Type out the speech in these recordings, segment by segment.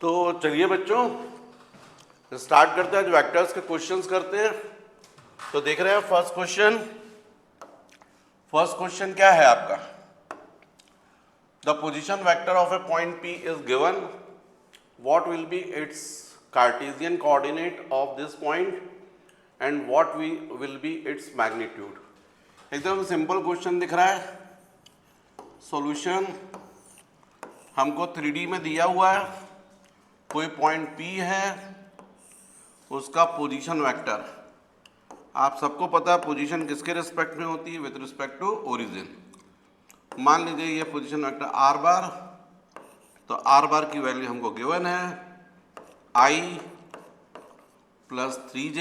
तो चलिए बच्चों स्टार्ट करते हैं, जो वेक्टर्स के क्वेश्चंस करते हैं। तो देख रहे हैं फर्स्ट क्वेश्चन क्या है आपका। The position vector of A point P is given, what will be it's Cartesian coordinate of this point and what will be its magnitude. एकदम सिंपल क्वेश्चन दिख रहा है। सॉल्यूशन हमको 3D में दिया हुआ है, कोई पॉइंट P है, उसका पोजीशन वेक्टर। आप सबको पता है पोजीशन किसके रिस्पेक्ट में होती है, विद रिस्पेक्ट टू ओरिजिन। मान लीजिए ये पोजीशन वेक्टर आर बार, तो आर बार की वैल्यू हमको गिवन है I + 3j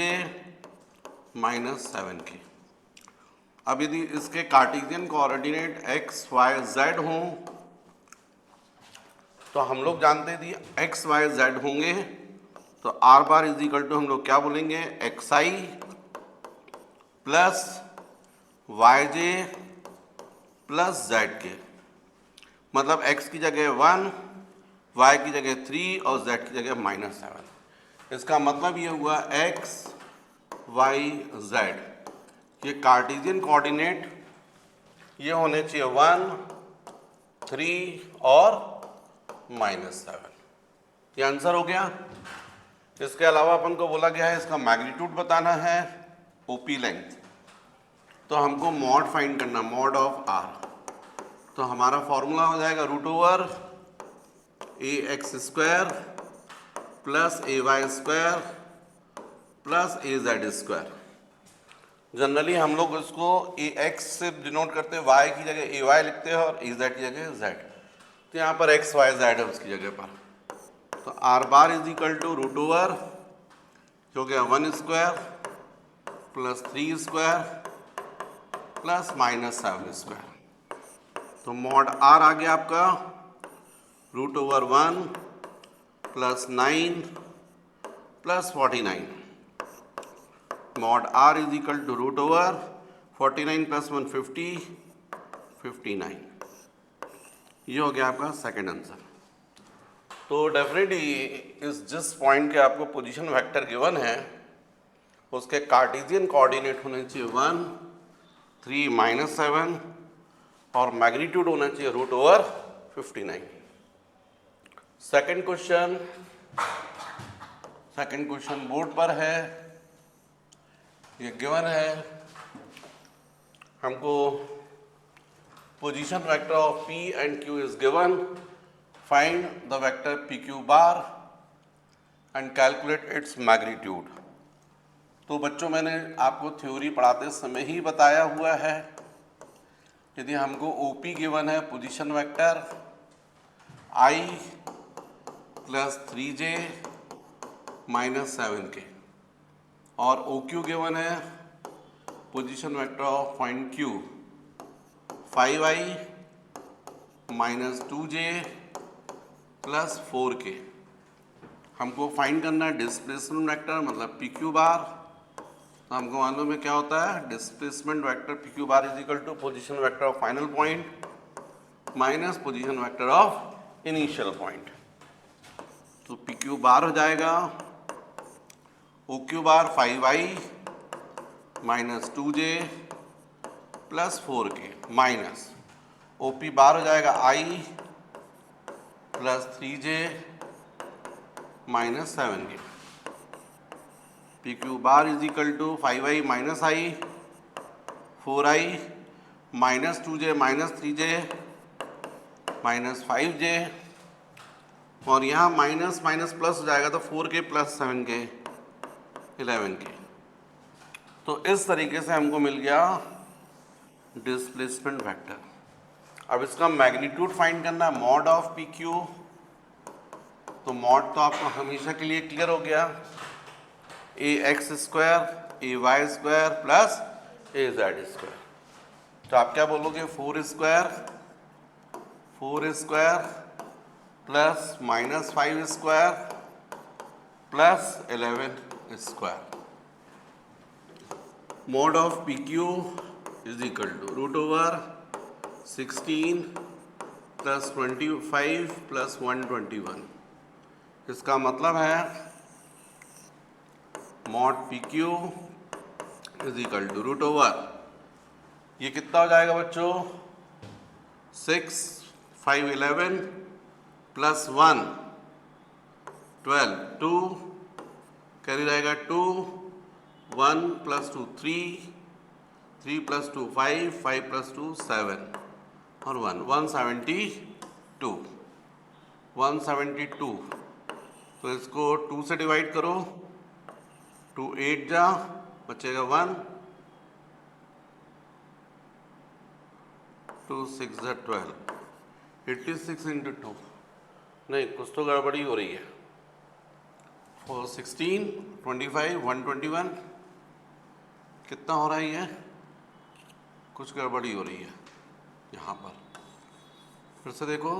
- 7k। अब यदि इसके Cartesian coordinate x y z हों, तो हम लोग जानते थे x y z होंगे, तो R bar is equal to हम लोग क्या बोलेंगे, xi + yj + zk। मतलब x की जगह 1, y की जगह 3 और z की जगह -7। इसका मतलब ये हुआ x y z, ये कार्टेशियन कोऑर्डिनेट ये होने चाहिए 1, 3 और -7। ये आंसर हो गया। इसके अलावा अपन को बोला गया है इसका मैग्नीट्यूड बताना है, ओपी लेंथ। तो हमको मॉड फाइंड करना, मॉड ऑफ आर। तो हमारा फॉर्मूला हो जाएगा √AX² + AY² + AZ²। जनरली हम लोग इसको AX से डिनोट करते हैं, Y की जगह AY लिखते हैं और AZ की जगह Z। तो यहाँ पर X Y Z है उसकी जगह पर। तो R bar is equal to √, जो कि 1² + 3² + -7²। तो मॉड आर आ गया आपका √1 + 9 + 49। Mod R is equal to √, 49 + 1 50, 59। ये हो गया आपका सेकंड आंसर। तो डेफिनेटली इस जिस पॉइंट के आपको पोजीशन वेक्टर गिवन है, उसके कार्टेशियन कोऑर्डिनेट होने चाहिए 1, 3 - 7 और मैग्नीट्यूड होना चाहिए √59। सेकंड क्वेश्चन बोर्ड पर है, ये गिवन है हमको position vector of P and Q is given, find the vector PQ bar and calculate its magnitude. तो बच्चों मैंने आपको थ्योरी पढ़ाते समय ही बताया हुआ है, यदि हमको OP गिवन है position vector I + 3j - 7k और OQ गिवन है position vector of point Q 5i - 2j + 4k। हमको फाइंड करना है डिस्प्लेसमेंट वेक्टर, मतलब PQ बार। तो हमको मालूम है क्या होता है, displacement vector PQ bar is equal to position vector of final point minus position vector of initial point. तो PQ बार हो जाएगा OQ bar 5i - 2j + 4k minus OP bar हो जाएगा I + 3j - 7k। PQ bar is equal to 5i - I, 4i - 2j - 3j - 5j, और यहाँ minus minus plus हो जाएगा, तो 4k + 7k 11k। तो इस तरीके से हमको मिल गया डिस्प्लेसमेंट वेक्टर। अब इसका मैग्नीट्यूड फाइंड करना है, मॉड ऑफ PQ। तो मॉड तो आपको हमेशा के लिए क्लियर हो गया, AX² AY² + AZ²। तो आप क्या बोलोगे, 4² + -5² + 11²। Mod of PQ is equal to √16 + 25 + 121। इसका मतलब है mod P Q is equal to root over, ये कितना हो जाएगा बच्चों, 6 5 11 प्लस 1 12 2 कैरी रहेगा 2 1 प्लस 2 3 3 प्लस 2 5 5 प्लस 2 7 और 1 172 172। तो इसको 2 से डिवाइड करो, 2 8 जा बचेगा 1, 2 6 जा 12, 86 इंटू 2, नहीं कुछ तो गड़बड़ी हो रही है, 4 16 25 121, कितना हो रहा है ये, कुछ गड़बड़ी हो रही है यहाँ पर, फिर से देखो,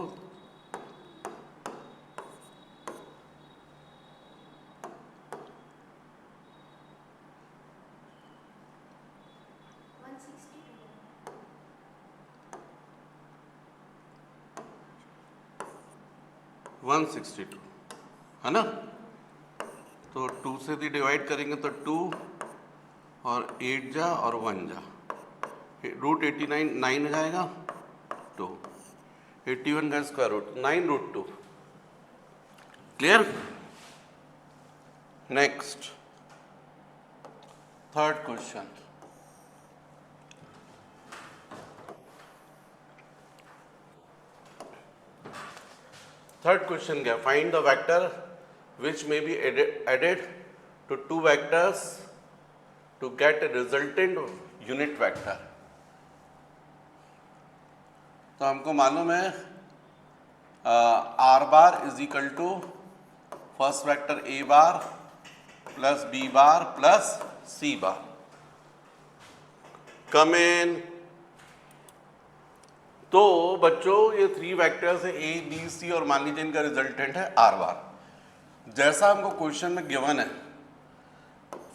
वन 162 है ना। तो 2 से भी डिवाइड करेंगे तो 2 और 8 जा और 1 जा, रूट 89 9 आ जाएगा, 2 81 का square root 9 root 2। Clear. Next third question, third question क्या, find the vector which may be added to two vectors to get a resultant unit vector. तो हमको मालूम है R bar is equal to first vector A bar plus B bar plus C bar. Come in. तो बच्चों ये 3 vectors है A B C और मान लीजिए इनका रिजल्टेंट है आर बार। जैसा हमको क्वेश्चन में गिवन है,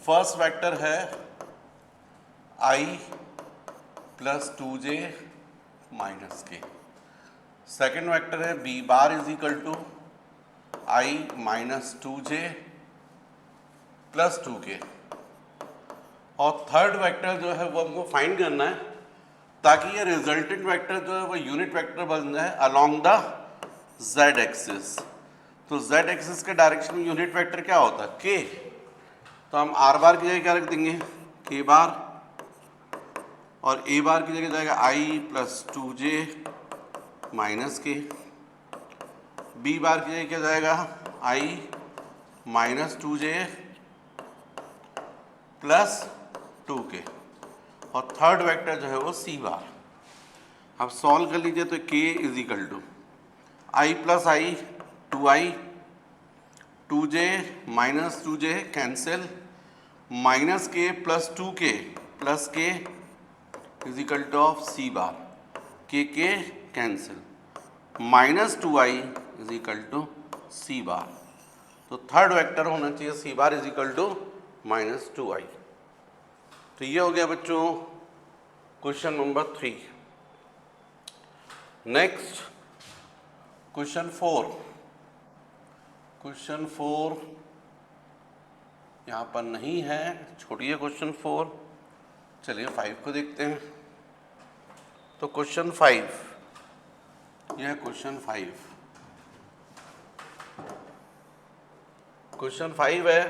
फर्स्ट वेक्टर है I plus 2j minus K, second vector है B bar is equal to I minus 2j plus 2k, और थर्ड वेक्टर जो है वो हमको फाइंड करना है ताकि ये रिजल्टेंट वेक्टर जो है वो यूनिट वेक्टर बन जाए अलोंग द z एक्सिस। तो z एक्सिस के डायरेक्शन में यूनिट वेक्टर क्या होता है, k। तो हम r बार की जगह क्या रख देंगे, k बार, और a बार की जगह जाएगा i प्लस 2j माइनस के, b बार की जगह क्या जाएगा i minus 2j plus 2k, और थर्ड वेक्टर जो है वो सी बार। अब सॉल्व कर लीजिए तो k is equal to i plus i 2i 2j minus 2j cancel, minus k plus 2k plus k is equal to of C bar, k cancel, minus 2i is equal to C bar. तो third vector होना चाहिए C bar is equal to minus 2i। तो ये हो गया बच्चों question number 3। Next question 4। Question 4 यहाँ पर नहीं है, छोड़िए क्वेश्चन 4, चलिए 5 को देखते हैं। तो क्वेश्चन 5, यह क्वेश्चन 5, क्वेश्चन 5 है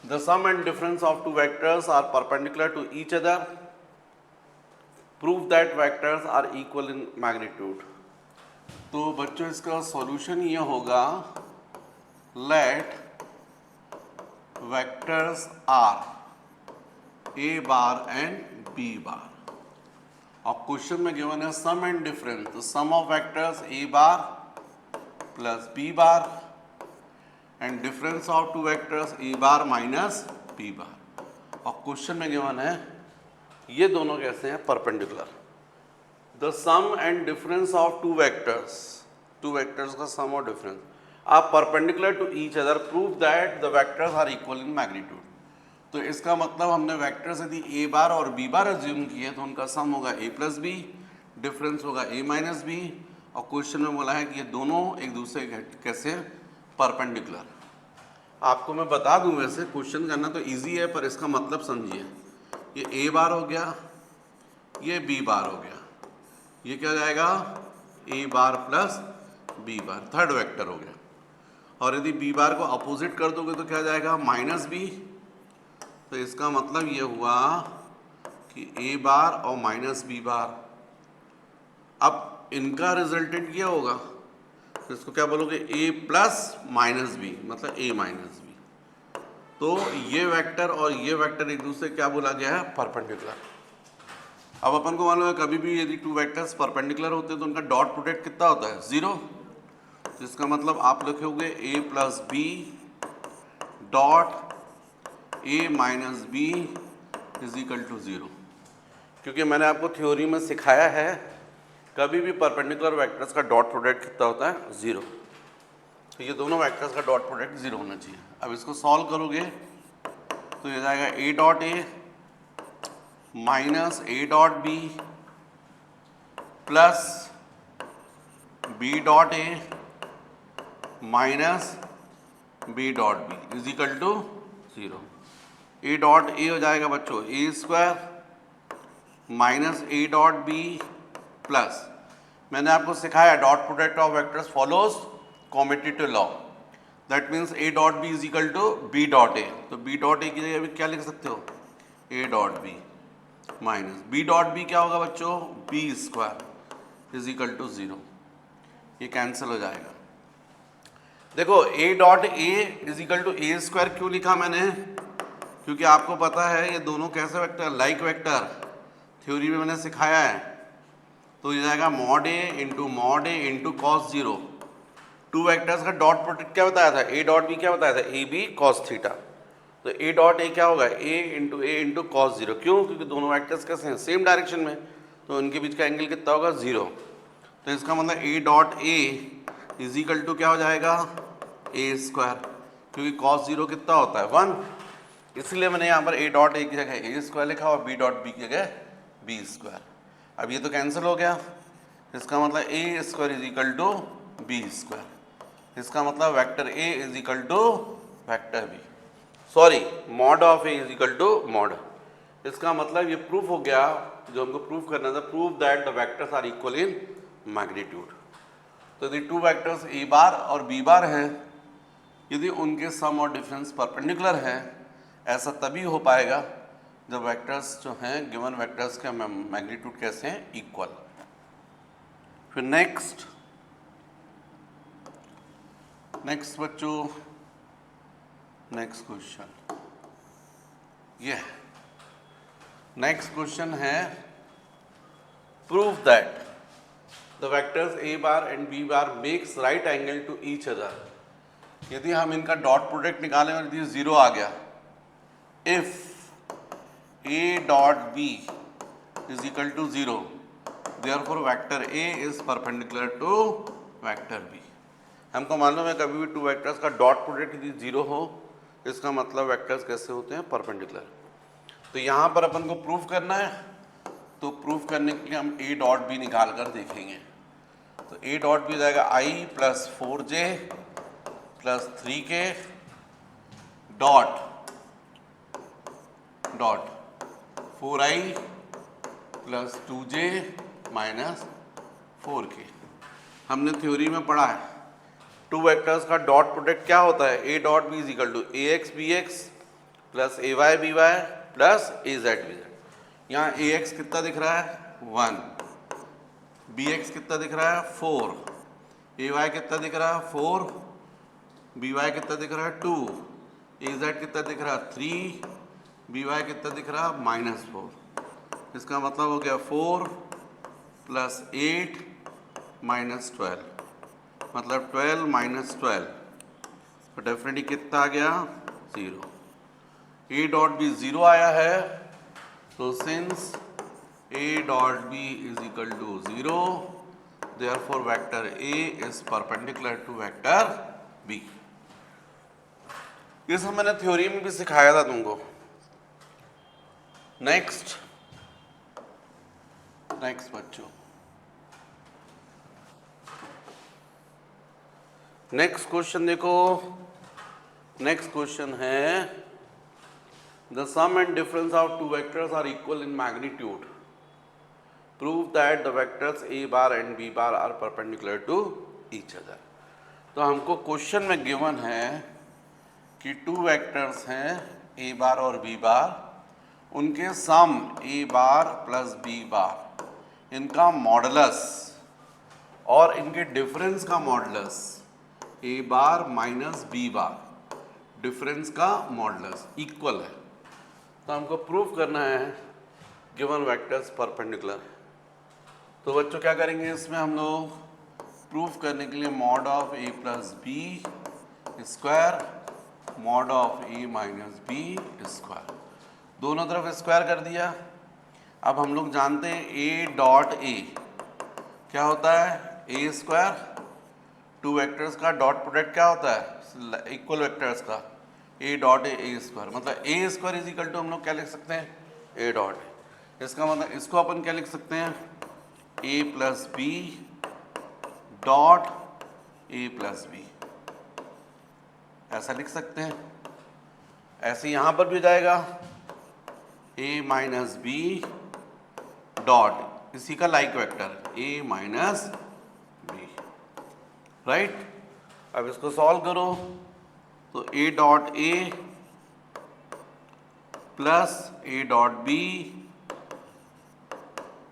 the sum and difference of two vectors are perpendicular to each other, prove that vectors are equal in magnitude। तो बच्चों इसका सॉल्यूशन ये होगा, let vectors are a bar and b बार, और क्वेश्चन में given है सम and difference, तो sum of vectors a bar plus b bar and difference of two vectors A bar minus B bar, और क्वेश्चन में given है ये दोनों कैसे हैं perpendicular. The sum and difference of two vectors का सम और difference are perpendicular to each other, prove that the vectors are equal in magnitude. तो इसका मतलब हमने वेक्टर्स यदि ए बार और बी बार अज्यूम किए तो उनका सम होगा ए प्लस बी, डिफरेंस होगा ए माइनस बी, और क्वेश्चन में बोला है कि ये दोनों एक दूसरे के कैसे परपेंडिकुलर। आपको मैं बता दूं, वैसे क्वेश्चन करना तो इजी है पर इसका मतलब समझिए। ये ए बार हो गया, ये बी बार हो गया, ये क्या हो जाएगा A bar plus B bar, third vector हो गया। और यदि बी बार को अपोजिट कर दोगे तो क्या जाएगा माइनस बी। तो इसका मतलब ये हुआ कि ए बार और माइनस बी बार। अब इनका रिजल्टेंट क्या होगा, तो इसको क्या बोलोगे ए प्लस माइनस बी, मतलब ए माइनस बी। तो ये वेक्टर और ये वेक्टर एक दूसरे क्या बोला गया है परपेंडिकुलर। अब अपन को मालूम है कभी भी यदि टू वेक्टर्स परपेंडिकुलर होते हैं तो उनका डॉट प्रोडक्ट कितना होता है 0। तो इसका मतलब आप लिखोगे A plus B dot A minus B is equal to 0। क्योंकि मैंने आपको थ्योरी में सिखाया है कभी भी परपेंडिकुलर वेक्टर्स का डॉट प्रोडक्ट कितना होता है 0। तो ये दोनों वेक्टर्स का डॉट प्रोडक्ट 0 होना चाहिए। अब इसको सॉल्व करोगे तो ये जाएगा A dot A minus A dot B plus B dot A minus B dot B is equal to 0। A dot A हो जाएगा बच्चों A square minus A dot B plus, मैंने आपको सिखाया dot product of vectors follows commutative law. That means A dot B is equal to B dot A. तो B dot ए की जगह भी क्या लिख सकते हो A dot B minus B dot B क्या होगा बच्चों B square is equal to 0। ये कैंसिल हो जाएगा। देखो A dot A is equal to A square क्यों लिखा मैंने, क्योंकि आपको पता है ये दोनों कैसे वेक्टर लाइक वेक्टर थ्योरी में मैंने सिखाया है। तो ये जाएगा mod A into cos 0। To vectors का डॉट प्रोडक्ट क्या बताया था ए डॉट बी क्या बताया था ए बी कॉस थीटा। तो ए डॉट ए क्या होगा ए इंटू कॉस 0। क्यों, क्योंकि दोनों वेक्टर्स कैसे हैं सेम डायरेक्शन में, तो उनके बीच का एंगल कितना होगा 0। तो इसका मतलब A dot A is equal to क्या हो जाएगा ए स्क्वायर, क्योंकि कॉस 0 कितना होता है 1। इसलिए मैंने यहाँ पर ए डॉट ए की जगह ए स्क्वायर लिखा और बी डॉट बी की जगह बी स्क्वायर। अब ये तो कैंसिल हो गया, इसका मतलब A square is equal to B square. इसका मतलब vector A is equal to vector B, sorry mod of A is equal to mod. इसका मतलब ये प्रूफ हो गया जो हमको प्रूफ करना था, proof that the vectors are equal in magnitude. तो यदि टू वेक्टर्स ए बार और बी बार हैं, यदि उनके सम और डिफरेंस परपेंडिकुलर है, ऐसा तभी हो पाएगा जब वेक्टर्स जो हैं गिवन वेक्टर्स के मैग्नीट्यूड कैसे हैं इक्वल। फिर नेक्स्ट बच्चों नेक्स्ट क्वेश्चन, ये नेक्स्ट क्वेश्चन है proof that the vectors A bar and B bar makes right angle to each other. यदि हम इनका डॉट प्रोडक्ट निकालें और यदि 0 आ गया, if a dot b is equal to 0, therefore vector a is perpendicular to vector b। हमको मालूम है कभी भी टू वेक्टर्स का डॉट प्रोडक्ट यदि 0 हो, इसका मतलब वेक्टर्स कैसे होते हैं परपेंडिकुलर। तो यहाँ पर अपन को प्रूफ करना है, तो प्रूफ करने के लिए हम a डॉट b निकाल कर देखेंगे। तो a डॉट b जाएगा i plus 4j plus 3k dot 4i plus 2j minus 4k। हमने थ्योरी में पढ़ा है टू वेक्टर्स का डॉट प्रोडक्ट क्या होता है A dot B is equal to A X B X plus A Y B Y plus A Z B Z. यहाँ A x कितना दिख रहा है 1, बी एक्स कितना दिख रहा है 4, ए वाई कितना दिख रहा है 4, बी वाई कितना दिख रहा है 2, ए जेड कितना दिख रहा है 3, बी वाई कितना दिख रहा है -4। इसका मतलब हो गया 4 प्लस 8 माइनस 12, मतलब 12 माइनस 12, तो डेफिनेटली कितना आ गया 0। ए डॉट बी 0 आया है, तो since A dot B is equal to 0, therefore vector A is perpendicular to vector B. ये सब मैंने थ्योरी में भी सिखाया था तुमको। नेक्स्ट बच्चों नेक्स्ट क्वेश्चन देखो, नेक्स्ट क्वेश्चन है the sum and difference of two vectors are equal in magnitude, prove that the vectors A bar and B bar are perpendicular to each other. तो हमको क्वेश्चन में given है कि two vectors हैं ए बार और B bar, उनके सम ए bar plus B बार, इनका modulus और इनके डिफरेंस का मॉडुलस ए बार माइनस बी बार, डिफरेंस का मॉडुलस इक्वल है। तो हमको प्रूफ करना है गिवन वेक्टर्स परपेंडिकुलर। तो बच्चों क्या करेंगे, इसमें हम लोग प्रूफ करने के लिए mod of A plus B square mod of A minus B square, दोनों तरफ स्क्वायर कर दिया। अब हम लोग जानते हैं ए डॉट ए क्या होता है, ए स्क्वायर, टू वेक्टर्स का डॉट प्रोडक्ट क्या होता है, इक्वल वेक्टर्स का ए डॉट ए स्क्वायर, मतलब A square is equal to हम लोग क्या लिख सकते हैं, ए डॉट ए। इसका मतलब इसको अपन क्या लिख सकते हैं, A plus B dot A plus B, ऐसा लिख सकते हैं। ऐसे यहां पर भी हो जाएगा ए माइनस बी डॉट इसी का like vector A minus B, right. अब इसको सॉल्व करो तो A dot A plus A dot B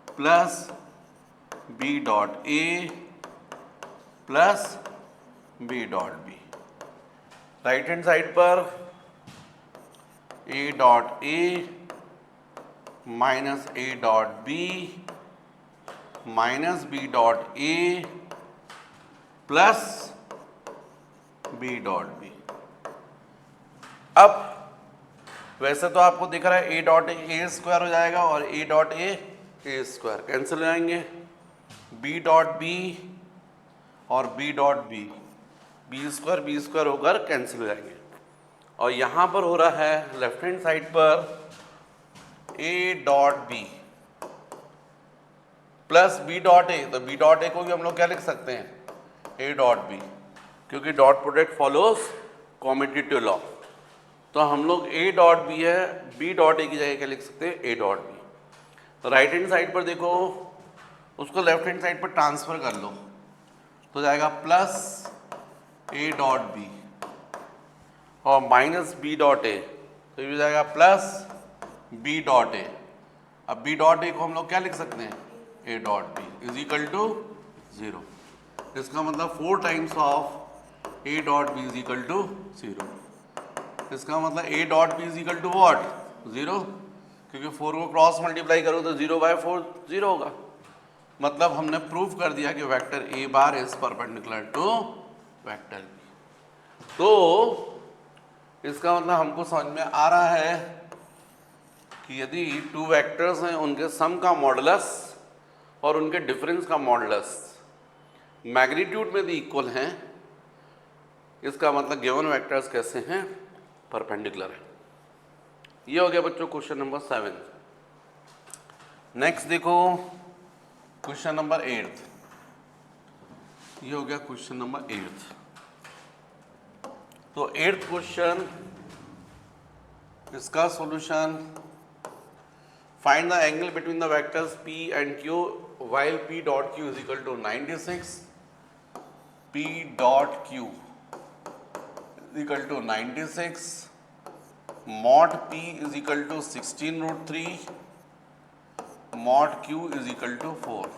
plus B dot A plus B dot B, right hand side पर A dot A minus A dot B minus B dot A plus B dot B. अब वैसे तो आपको दिख रहा है A dot A square हो जाएगा और ए डॉट ए स्क्वायर कैंसिल हो जाएंगे, बी डॉट बी और बी डॉट बी स्क्वायर होकर कैंसिल हो जाएंगे। और यहाँ पर हो रहा है लेफ्ट हैंड साइड पर A dot B plus B dot A, तो बी डॉट ए को भी हम लोग क्या लिख सकते हैं, ए डॉट बी, क्योंकि dot product follows commutative law. तो हम लोग ए डॉट बी है, बी डॉट ए की जगह क्या लिख सकते हैं, ए डॉट बी। तो राइट हैंड साइड पर देखो, उसको लेफ्ट हैंड साइड पर ट्रांसफर कर लो तो जाएगा प्लस ए डॉट बी और माइनस बी डॉट ए, तो ये जाएगा प्लस बी डॉट ए। अब बी डॉट ए को हम लोग क्या लिख सकते हैं, A dot B is equal to 0। इसका मतलब 4 times of A dot B is equal to 0। इसका मतलब A dot B is equal to what, 0, क्योंकि 4 को क्रॉस मल्टीप्लाई करो तो 0/4 0 होगा। मतलब हमने प्रूफ कर दिया कि vector A bar is perpendicular to vector B. तो इसका मतलब हमको समझ में आ रहा है कि यदि टू वेक्टर्स हैं उनके सम का मॉडुलस और उनके डिफरेंस का मॉडुलस मैग्नीट्यूड में भी इक्वल हैं, इसका मतलब गिवन वेक्टर्स कैसे हैं, परपेंडिकुलर है। ये हो गया बच्चों क्वेश्चन नंबर 7। नेक्स्ट देखो क्वेश्चन नंबर 8, ये हो गया क्वेश्चन नंबर 8। तो 8th क्वेश्चन, इसका solution, find the angle between the vectors p and q while p dot q is equal to 96, p dot q is equal to 96, mod p is equal to 16√3, mod q is equal to 4।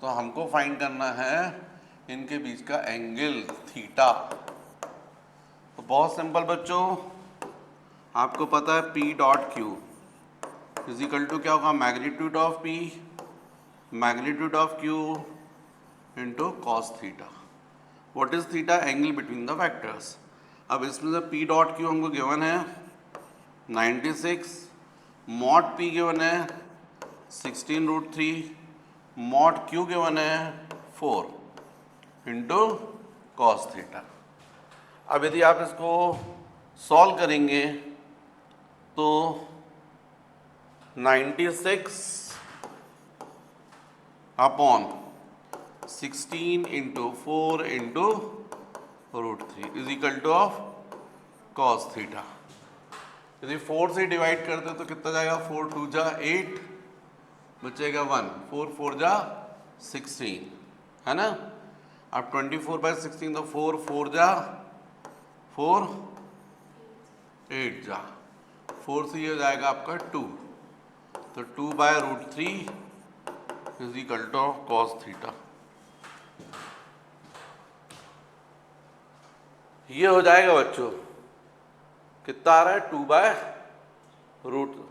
तो हमको find करना है इनके बीच का angle theta. तो बहुत simple बच्चों, आपको पता है p dot q is equal to क्या होगा, magnitude of p magnitude of q into cos theta. What is theta, angle between the vectors. अब इसमें से p डॉट q हमको गिवन है 96, मॉड p गिवन है 16√3, मॉड q गिवन है 4 into cos theta. अब यदि आप इसको सॉल्व करेंगे तो 96 upon 16 into 4 into √3 is equal to of cos theta. यदि 4 से डिवाइड करते तो कितना जाएगा, 4 2 जा 8, बचेगा 1, 4 4 जा 16, है ना। अब 24/16 तो 4 4 जा 4 8 जा 4 से ये हो जाएगा आपका 2, तो 2/√3 is equal to cos theta. ये हो जाएगा बच्चों, कितना आ रहा है, 2/√।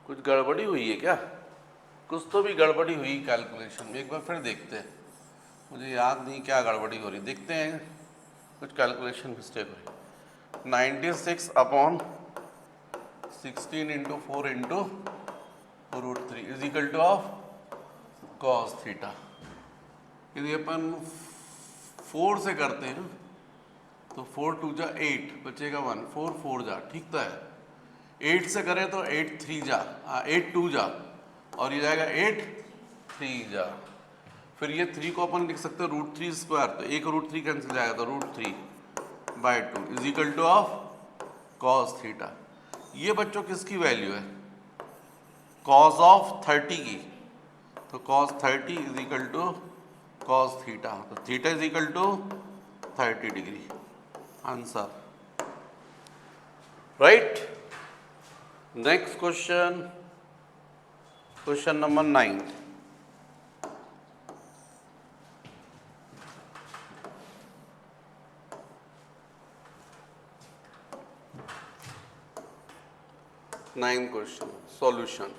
कुछ गड़बड़ी हुई है क्या, कुछ तो भी गड़बड़ी हुई कैलकुलेशन में, एक बार फिर देखते हैं। मुझे याद नहीं क्या गड़बड़ी हो रही, देखते हैं। कुछ कैलकुलेशन मिस्टेक हुई। 96/16 × 4 × √3 is equal to of cos theta. यदि अपन 4 से करते हैं तो 4 2 जा 8, बचेगा 1, 4 4 जा, ठीक तो है। 8 से करें तो 8 3 जा 8 2 जा, और ये जाएगा 8 3 जा। फिर ये 3 को अपन लिख सकते हैं √3², तो एक √3 कैंसिल जाएगा, तो √3/2 is equal to of cos theta. ये बच्चों किसकी वैल्यू है, cos ऑफ 30 की, तो cos 30 is equal to cos theta, तो theta is equal to 30 degree. Answer right. Next question, question number 9। Ninth question, solution.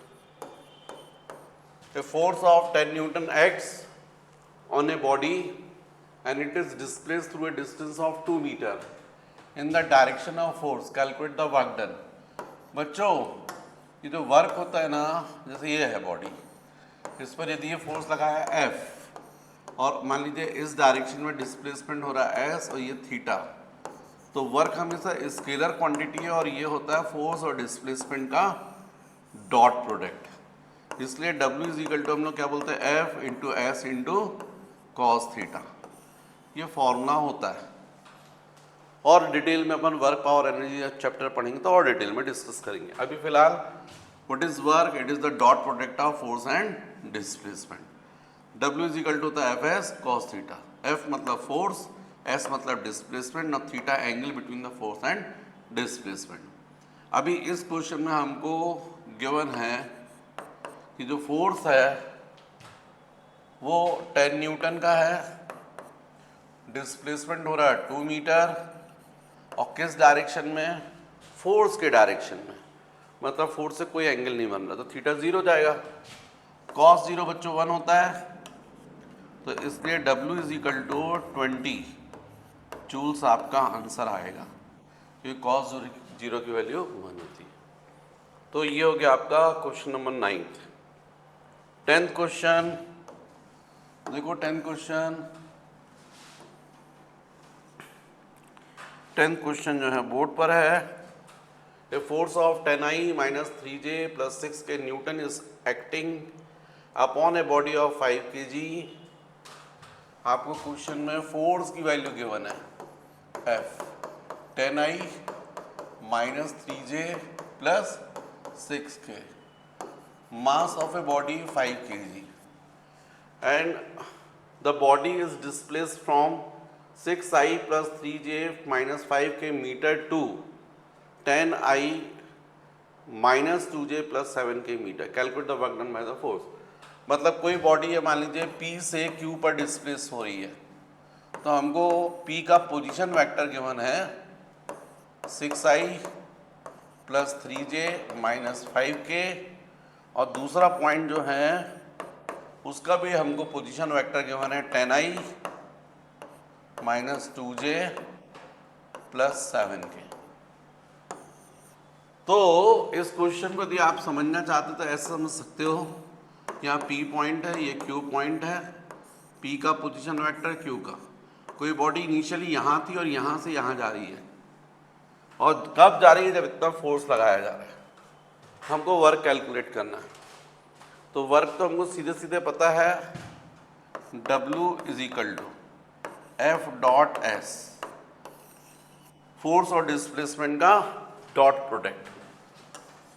A force of 10 Newton acts on a body and it is displaced through a distance of 2 meter in the direction of force. Calculate the work done. बच्चों, ये जो work होता है ना, जैसे ये है body, इस पर यदि ये फोर्स लगा है F, और मान लीजिए इस डायरेक्शन में डिस्प्लेसमेंट हो रहा है S और ये थीटा, तो वर्क हमेशा स्केलर क्वांटिटी है और ये होता है फोर्स और डिस्प्लेसमेंट का डॉट प्रोडक्ट। इसलिए W इज इक्वल टू हम लोग क्या बोलते हैं, F × S × cos थीटा। ये फॉर्मूला होता है, और डिटेल में अपन वर्क पावर एनर्जी चैप्टर पढ़ेंगे तो और डिटेल में डिस्कस करेंगे। अभी फिलहाल what is work, it is the dot product of force and displacement. W is equal to the FS cos theta. F मतलब फोर्स, S मतलब डिस्प्लेसमेंट, और theta angle between the force and displacement. अभी इस question में हमको given है कि जो फोर्स है वो 10 न्यूटन का है, डिस्प्लेसमेंट हो रहा है 2 मीटर, और किस डायरेक्शन में, फोर्स के डायरेक्शन में, मतलब फोर्स से कोई एंगल नहीं बन रहा, तो थीटा 0 जाएगा। cos 0 बच्चों 1 होता है, तो इसलिए W is equal to 20 joules आपका आंसर आएगा, क्योंकि cos 0 की वैल्यू 1 होती है। तो ये हो गया आपका क्वेश्चन नंबर 9। 10th क्वेश्चन देखो, 10th क्वेश्चन जो है बोर्ड पर है। A force of 10I - 3J + 6K Newton is acting upon a body of 5 kg। आपको क्वेश्चन में फोर्स की वैल्यू गिवन है F, 10I - 3J + 6K, mass of a body 5 kg, and the body is displaced from 6I + 3J - 5K meter to 10I - 2J + 7K meter. Calculate the work done by the force. मतलब कोई body है, मान लीजिए P से Q पर displace हो रही है, तो हमको P का पोजीशन वेक्टर गिवन है 6I + 3J - 5K, और दूसरा पॉइंट जो है उसका भी हमको पोजीशन वेक्टर गिवन है 10I - 2J + 7K। तो इस क्वेश्चन को यदि आप समझना चाहते तो ऐसे समझ सकते हो, यहाँ P पॉइंट है, ये Q पॉइंट है, P का पोजीशन वेक्टर, Q का। कोई बॉडी इनिशियली यहाँ थी और यहाँ से यहाँ जा रही है, और कब जा रही है, जब इतना फोर्स लगाया जा रहा है। हमको वर्क कैलकुलेट करना है, तो वर्क तो हमको सीधे सीधे पता है W is equal to F dot S, force और डिस्प्लेसमेंट का डॉट प्रोडक्ट।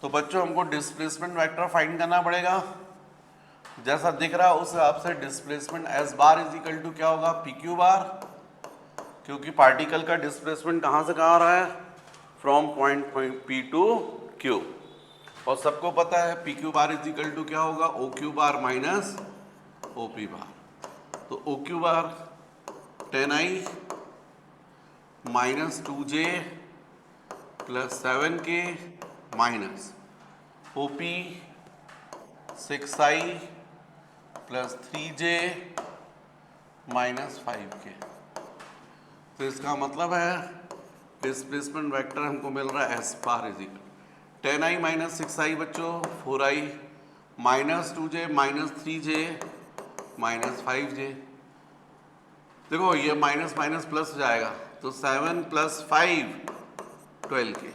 तो बच्चों हमको डिस्प्लेसमेंट वेक्टर फाइंड करना पड़ेगा। जैसा दिख रहा है उस हिसाब से displacement S bar is equal to क्या होगा, पी क्यू बार, क्योंकि पार्टिकल का डिस्प्लेसमेंट कहाँ से कहाँ आ रहा है, from point P to Q, और सबको पता है P Q bar is equal to क्या होगा, O Q bar minus O P bar. तो O Q bar 10i minus 2j plus 7k minus O P 6i plus 3j minus 5k। तो इसका मतलब है डिस्प्लेसमेंट वेक्टर हमको मिल रहा है S bar is equal 10i minus 6i बच्चों 4i minus 2j minus 3j minus 5j। देखो ये माइनस माइनस प्लस हो जाएगा, तो 7 प्लस 5 12k।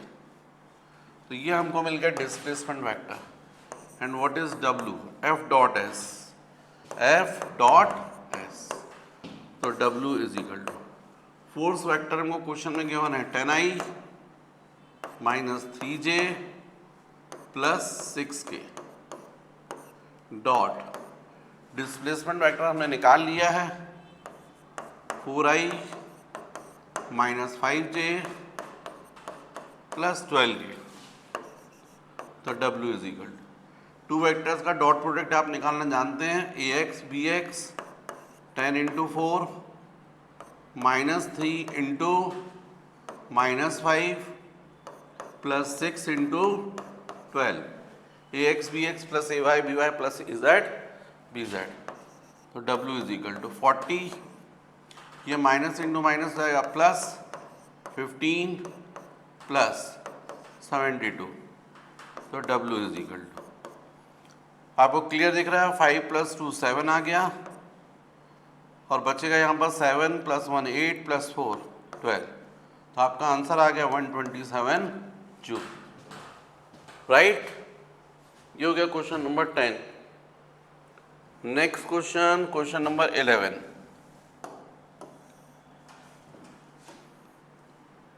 तो ये हमको मिल गया displacement vector. And what is W, F dot S, F dot S. तो W is equal to force vector हमको क्वेश्चन में गिवन है 10i minus 3j plus 6k dot displacement vector हमने निकाल लिया है 4i minus 5j plus 12k। तो W is equal to vectors का डॉट प्रोडक्ट आप निकालना जानते हैं, ax bx 10 into 4 minus 3 into minus 5 plus 6 into 12, ax bx plus ay by plus z bz। तो W इज इक्वल टू 40, ये minus into minus जाएगा plus 15 plus 72। तो W is equal to, आपको clear दिख रहा है, 5 प्लस 2 7 आ गया, और बचेगा यहाँ पर 7 प्लस 1 8 प्लस 4 12। तो आपका आंसर आ गया 127 जूल। राइट, ये हो गया question number 10। Next question, question number 11।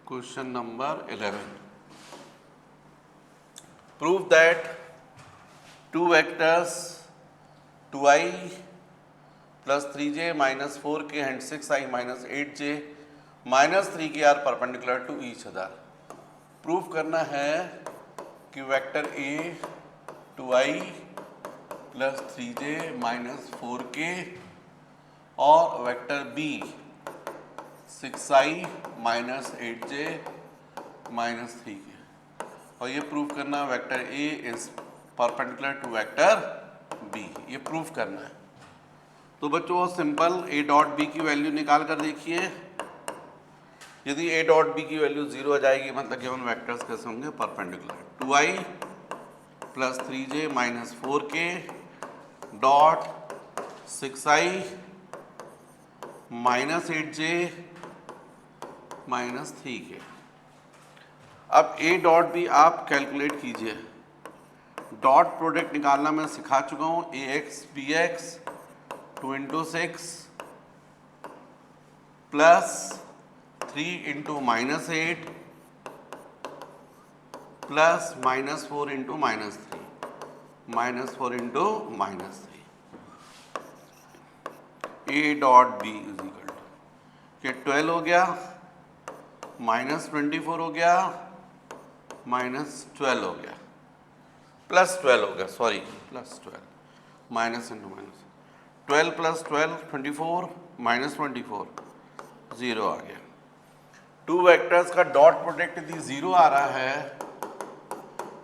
Question number 11. Prove that two vectors 2i plus 3j minus 4k and 6i minus 8j minus 3k are perpendicular to each other. Prove करना है कि vector A 2i plus 3j minus 4k और vector B 6i minus 8j minus 3k, और ये proof करना vector A is perpendicular to vector B, ये proof करना है। तो बच्चों सिंपल A डॉट B की वैल्यू निकाल कर देखिए। यदि A डॉट B की वैल्यू 0 आ जाएगी मतलब गिवन वेक्टर्स कैसे होंगे, perpendicular. 2i plus 3j minus 4k dot 6i minus 8j minus 3k। अब A डॉट B आप कैलकुलेट कीजिए। डॉट प्रोडक्ट निकालना मैं सिखा चुका हूँ, ax bx 2 into 6 plus 3 into minus 8 plus minus 4 into minus 3 minus 4 into minus 3। A dot B is equal to, ये 12 हो गया माइनस 24 हो गया माइनस 12 हो गया प्लस 12 हो गया, sorry plus 12 minus into minus 12 plus 12 24 minus 24 0 आ गया। टू वेक्टर्स का डॉट प्रोडक्ट यदि 0 आ रहा है,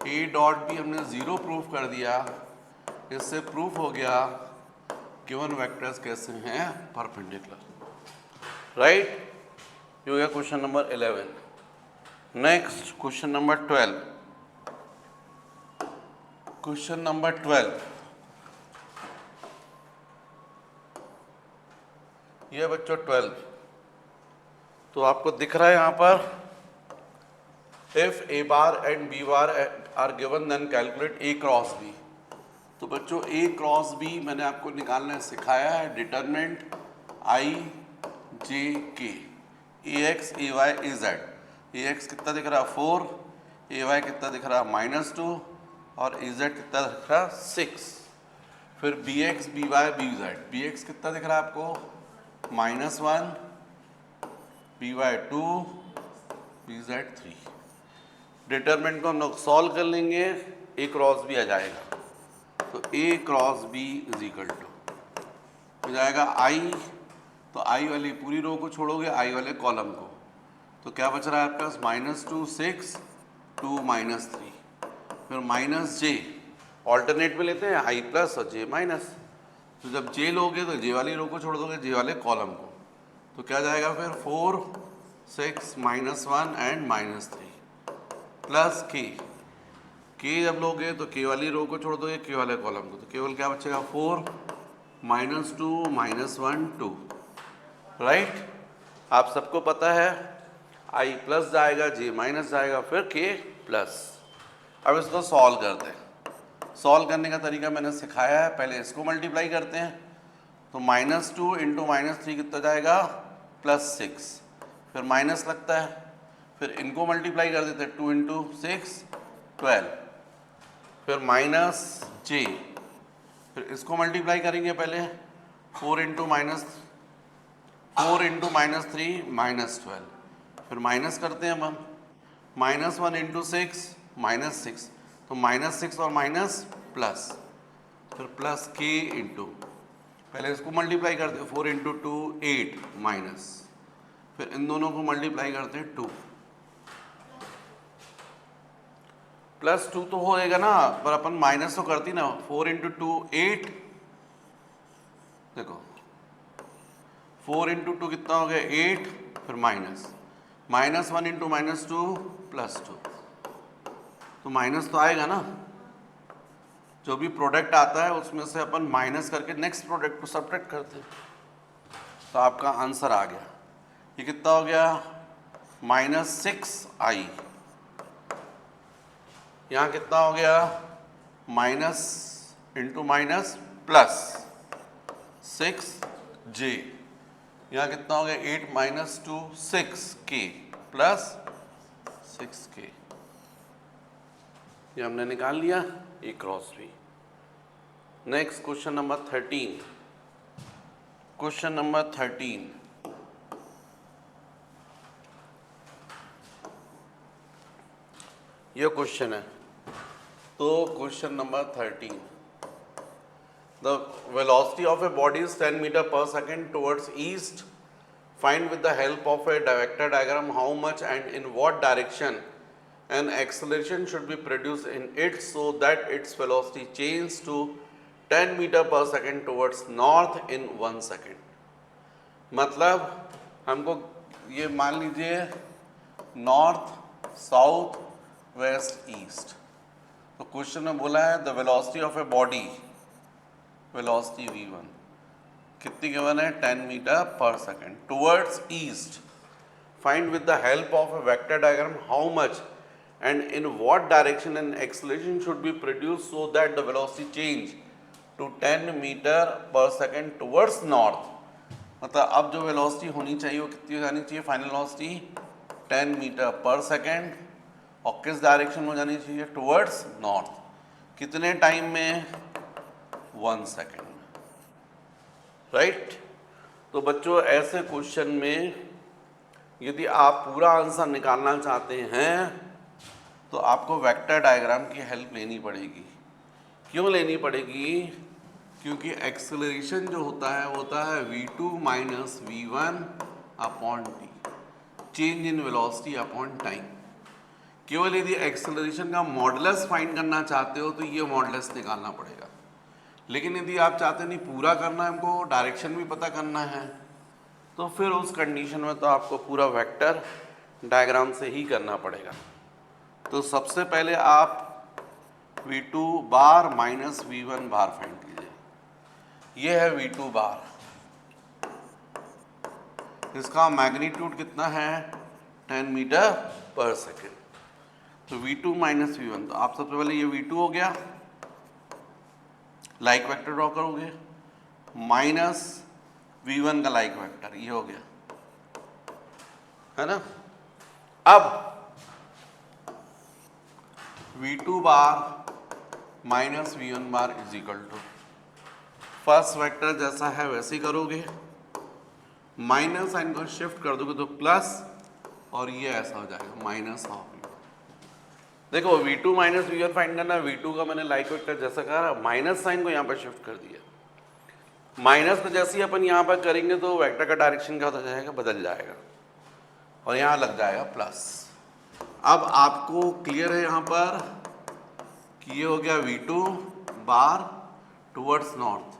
A डॉट B हमने 0 प्रूफ कर दिया, इससे प्रूफ हो गया गिवन वेक्टर्स कैसे हैं, परपेंडिकुलर। राइट, ये हो गया question number 11। Next question number 12। Question number 12, ये बच्चों 12। तो आपको दिख रहा है यहाँ पर, if A bar and B bar are given then calculate A cross B। तो बच्चों A क्रॉस B मैंने आपको निकालना सिखाया है, डिटरमिनेंट I जे के, ए एक्स ए वाई ए जेड। ए एक्स कितना दिख रहा है 4, ए वाई कितना दिख रहा है -2 और ए जेड कितना दिख रहा है 6। फिर B X B Y B Z, B X कितना दिख रहा है आपको -1, B Y 2, B Z 3। Determinant को हम लोग सॉल्व कर लेंगे, ए क्रॉस बी आ जाएगा, तो A cross B is equal to हो जाएगा आई, तो आई वाली पूरी रो को छोड़ोगे आई वाले कॉलम को, तो क्या बच रहा है आपके पास -2 6 2 -3, फिर माइनस जे, ऑल्टरनेट में लेते हैं आई प्लस और जे माइनस, तो जब जे लोगे तो जे वाली रो को छोड़ दोगे जे वाले कॉलम को, तो क्या जाएगा फिर 4 6 -1 एंड -3 प्लस के जब लोगे तो के वाली रो को छोड़ दोगे के वाले कॉलम को, तो केवल क्या बचेगा 4 -2 -1 2, राइट। आप सबको पता है आई प्लस जाएगा जे माइनस जाएगा फिर के प्लस। अब इसको सॉल्व करते हैं। सॉल्व करने का तरीका मैंने सिखाया है, पहले इसको मल्टीप्लाई करते हैं, तो -2 इंटू -3 कितना जाएगा +6, फिर माइनस लगता है, फिर इनको मल्टीप्लाई कर देते हैं 2 इंटू 6 12, फिर माइनस जे, फिर इसको मल्टीप्लाई करेंगे पहले 4 इंटू -3 -12, फिर माइनस करते हैं हम -1 इंटू 6 -6, तो -6 और माइनस प्लस, फिर प्लस के इंटू, पहले इसको मल्टीप्लाई करते हैं 4 इंटू 2 8 माइनस, फिर इन दोनों को मल्टीप्लाई करते हैं 2 +2 तो होएगा ना, पर अपन माइनस तो करती ना, 4 इंटू 2 8, देखो 4 इंटू 2 कितना हो गया 8, फिर -1 इंटू -2 +2, तो माइनस तो आएगा ना, जो भी प्रोडक्ट आता है उसमें से अपन माइनस करके नेक्स्ट प्रोडक्ट को सब्ट्रैक्ट करते हैं, तो आपका आंसर आ गया। ये कितना हो गया -6i, यहाँ कितना हो गया minus into minus plus 6j, यहाँ कितना हो गया 8 -2 6k प्लस 6k, ये हमने निकाल लिया A cross B. Next question number 13, question number 13, ये क्वेश्चन है, तो question number 13, the velocity of a body is 10 metre per second towards east, find with the help of a vector diagram how much and in what direction an acceleration should be produced in it so that its velocity changes to 10 meter per second towards north in 1 second। मतलब हमको ये मान लीजिए north south west east, तो question में बोला है the velocity of a body, velocity v1 कितनी गिवन है 10 metre per second towards east, find with the help of a vector diagram how much and in what direction an acceleration should be produced so that the velocity change to 10 meter per second towards north। मतलब अब जो velocity होनी चाहिए वो कितनी हो जानी चाहिए final velocity 10 metre per second, और किस डायरेक्शन में जानी चाहिए टुवर्ड्स नॉर्थ, कितने टाइम में 1 सेकेंड, राइट। तो बच्चों ऐसे क्वेश्चन में यदि आप पूरा आंसर निकालना चाहते हैं तो आपको वेक्टर डायग्राम की हेल्प लेनी पड़ेगी। क्यों लेनी पड़ेगी? क्योंकि एक्सेलरेशन जो होता है v2 minus v1 upon t, change in velocity upon time. केवल यदि एक्सेलरेशन का मॉडुलस फाइंड करना चाहते हो तो ये मॉडुलस निकालना पड़ेगा, लेकिन यदि आप चाहते नहीं पूरा करना है, हमको डायरेक्शन भी पता करना है, तो फिर उस कंडीशन में तो आपको पूरा वेक्टर डायग्राम से ही करना पड़ेगा। तो सबसे पहले आप v2 बार माइनस v1 बार फाइंड कीजिए। ये है v2 बार, इसका मैग्नीट्यूड कितना है 10 मीटर पर सेकेंड, तो v2 माइनस v1, तो आप सबसे पहले ये v2 हो गया, लाइक वेक्टर ड्रॉ करोगे, माइनस v1 का लाइक वेक्टर ये हो गया, है ना। अब v2 bar minus v1 bar is equal to, first vector जैसा है वैसे ही करोगे, माइनस साइन को शिफ्ट कर दोगे तो प्लस, और ये ऐसा हो जाएगा माइनस ऑफ v1। देखो v2 माइनस v1 फाइंड करना, v2 का मैंने लाइक वेक्टर जैसा कहा, माइनस साइन को यहाँ पर शिफ्ट कर दिया, माइनस को जैसे ही अपन यहाँ पर करेंगे तो वेक्टर का डायरेक्शन क्या होता जाएगा, बदल जाएगा, और यहाँ लग जाएगा प्लस। अब आपको क्लियर है यहाँ पर कि ये हो गया v2 बार टुवर्ड्स नॉर्थ।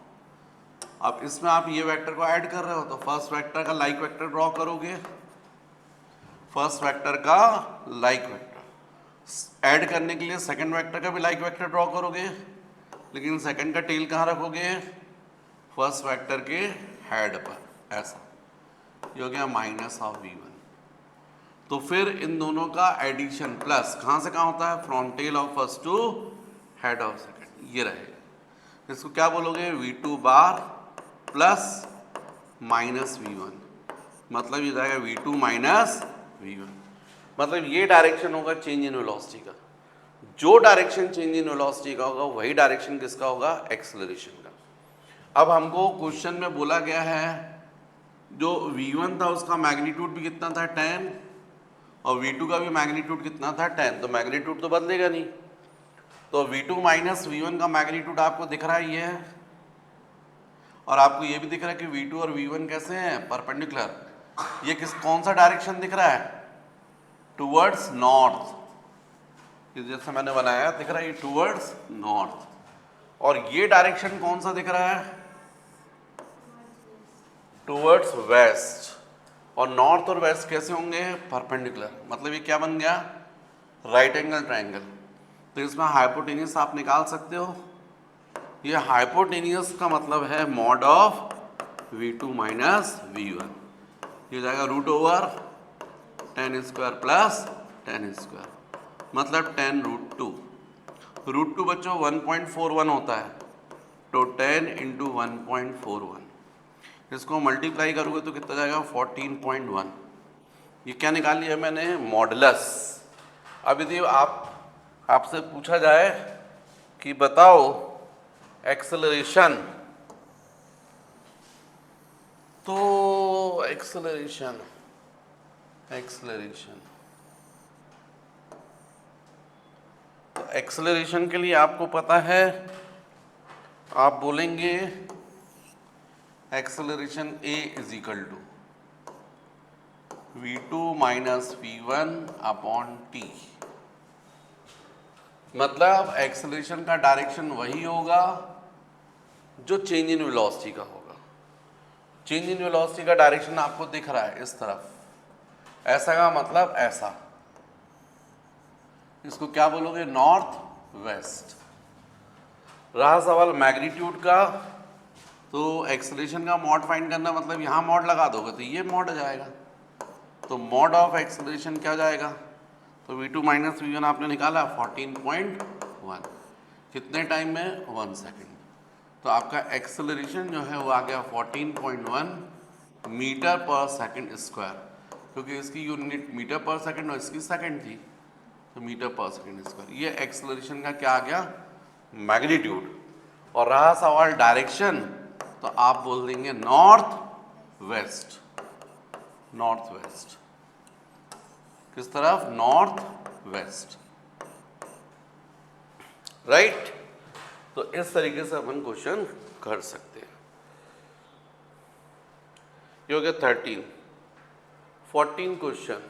अब इसमें आप ये वेक्टर को ऐड कर रहे हो तो फर्स्ट वेक्टर का लाइक वेक्टर ड्रॉ करोगे, फर्स्ट वेक्टर का लाइक वेक्टर ऐड करने के लिए सेकंड वेक्टर का भी लाइक वेक्टर ड्रॉ करोगे, लेकिन सेकंड का टेल कहाँ रखोगे, फर्स्ट वेक्टर के हेड पर, ऐसा। ये हो गया माइनस ऑफ v1। तो फिर इन दोनों का एडिशन प्लस कहाँ से कहाँ होता है, from tail of first to head of second, ये रहेगा। इसको क्या बोलोगे, v2 बार प्लस माइनस v1, मतलब ये जाएगा v2 माइनस v1। मतलब ये डायरेक्शन होगा चेंज इन वेलोसिटी का। जो डायरेक्शन चेंज इन वेलोसिटी का होगा वही डायरेक्शन किसका होगा, एक्सेलरेशन का। अब हमको क्वेश्चन में बोला गया है जो v1 था उसका मैग्नीट्यूड भी कितना था 10, और v2 का भी मैग्नीट्यूड कितना था 10, तो मैग्नीट्यूड तो बदलेगा नहीं। तो v2 माइनस v1 का मैग्नीट्यूड आपको दिख रहा है ये है, और आपको ये भी दिख रहा है कि v2 और v1 कैसे हैं, परपेंडिकुलर। ये कौन सा डायरेक्शन दिख रहा है, टुवर्ड्स नॉर्थ, जैसे मैंने बनाया दिख रहा है ये टुवर्ड्स नॉर्थ। और ये डायरेक्शन कौन सा दिख रहा है, टुवर्ड्स वेस्ट। और नॉर्थ और वेस्ट कैसे होंगे, परपेंडिकुलर, मतलब ये क्या बन गया, राइट एंगल ट्रायंगल। तो इसमें हाइपोटेनियस आप निकाल सकते हो, ये हाइपोटेनियस का मतलब है mod of v2 minus v1, ये जाएगा root over 10 square plus 10 square, मतलब 10 रूट 2। रूट 2 बच्चों 1.41 होता है, तो 10 इंटू 1.41, इसको मल्टीप्लाई करोगे तो कितना जाएगा 14.1। ये क्या निकाल लिया मैंने, मॉडुलस। अब यदि आपसे पूछा जाए कि बताओ एक्सेलरेशन, तो एक्सेलरेशन तो एक्सेलरेशन के लिए आपको पता है, आप बोलेंगे acceleration a is equal to v2 minus v1 upon t। मतलब एक्सेलरेशन का डायरेक्शन वही होगा जो चेंज इन वेलोसिटी का होगा। चेंज इन वेलोसिटी का डायरेक्शन आपको दिख रहा है इस तरफ, ऐसा का मतलब ऐसा, इसको क्या बोलोगे, नॉर्थ वेस्ट। रहा सवाल मैग्नीट्यूड का, तो एक्सेलरेशन का मॉड फाइंड करना, मतलब यहाँ मॉड लगा दोगे तो ये मॉड आ जाएगा, तो मॉड ऑफ एक्सेलरेशन क्या जाएगा, तो v2 माइनस v1 आपने निकाला 14.1, कितने टाइम में, 1 सेकेंड। तो आपका एक्सेलरेशन जो है वो आ गया 14.1 मीटर पर सेकंड स्क्वायर, क्योंकि इसकी यूनिट मीटर पर सेकंड और इसकी सेकंड थी, तो मीटर पर सेकंड स्क्वायर। ये एक्सेलरेशन का क्या आ गया, मैग्नीट्यूड। और रहा सवाल डायरेक्शन, तो आप बोल देंगे नॉर्थ वेस्ट, नॉर्थ वेस्ट, किस तरफ, नॉर्थ वेस्ट, राइट। तो इस तरीके से अपन क्वेश्चन कर सकते हैं। ये हो गया 13। 14 क्वेश्चन,